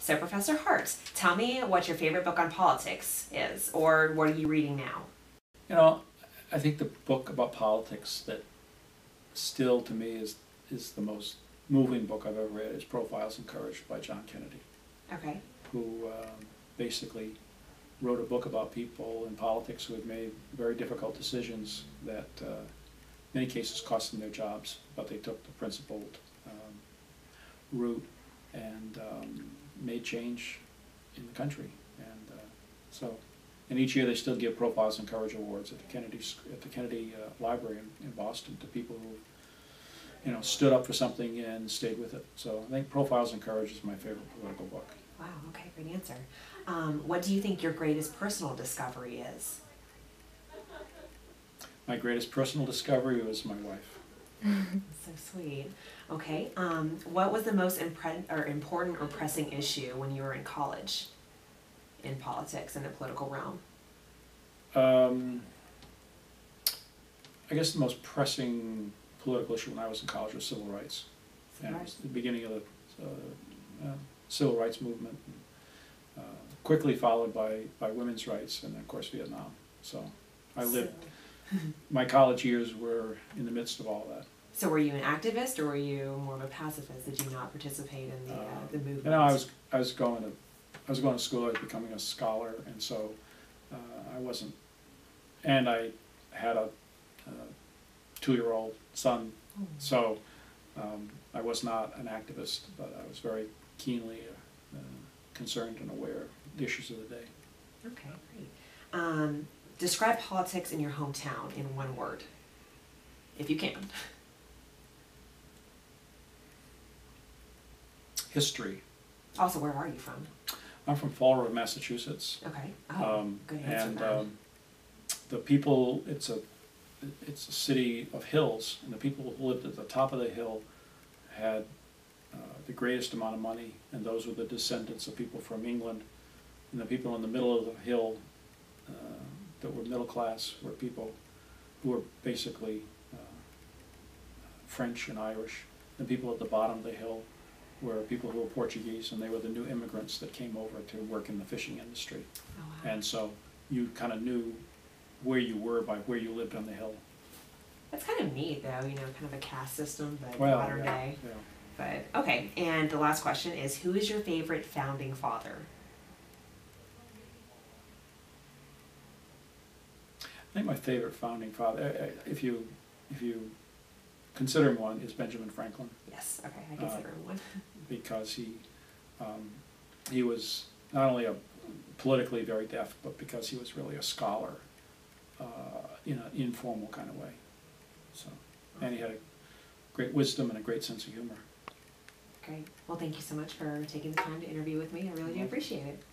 So Professor Hart, tell me what your favorite book on politics is, or what are you reading now? You know, I think the book about politics that still to me is the most moving book I've ever read is Profiles in Courage by John Kennedy, Okay. who basically wrote a book about people in politics who had made very difficult decisions that in many cases cost them their jobs, but they took the principled route and made change in the country. And each year they still give Profiles in Courage awards at the Kennedy Library in Boston to people who stood up for something and stayed with it. So I think Profiles in Courage is my favorite political book. Wow, okay, great answer. What do you think your greatest personal discovery is? My greatest personal discovery was my wife. So sweet. Okay, what was the most important or pressing issue when you were in college in politics, in the political realm? I guess the most pressing political issue when I was in college was civil rights. And it was the beginning of the civil rights movement, quickly followed by women's rights, and then of course Vietnam. So I lived, my college years were in the midst of all that. So were you an activist, or were you more of a pacifist? Did you not participate in the movement? No, I was going to school. I was becoming a scholar, and so I wasn't. And I had a 2-year-old son, so I was not an activist, but I was very keenly concerned and aware of the issues of the day. Okay, great. Describe politics in your hometown in one word, if you can. History. Also, where are you from? I'm from Fall River, Massachusetts. Okay. Oh, good answer. And the people, it's a city of hills, and the people who lived at the top of the hill had the greatest amount of money, and those were the descendants of people from England. And the people in the middle of the hill that were middle class were people who were basically French and Irish. The people at the bottom of the hill were people who were Portuguese, and they were the new immigrants that came over to work in the fishing industry. Oh, wow. And so you kind of knew where you were by where you lived on the hill. That's kind of neat, though, kind of a caste system, but Well, modern day. Yeah. But, okay, and the last question is, who is your favorite founding father? I think my favorite founding father, if you consider him one, is Benjamin Franklin. Yes, okay, I consider him one. Because he was not only a politically very deft, but because he was really a scholar in an informal kind of way. So, and he had a great wisdom and a great sense of humor. Great. Well, thank you so much for taking the time to interview with me. I really do appreciate it.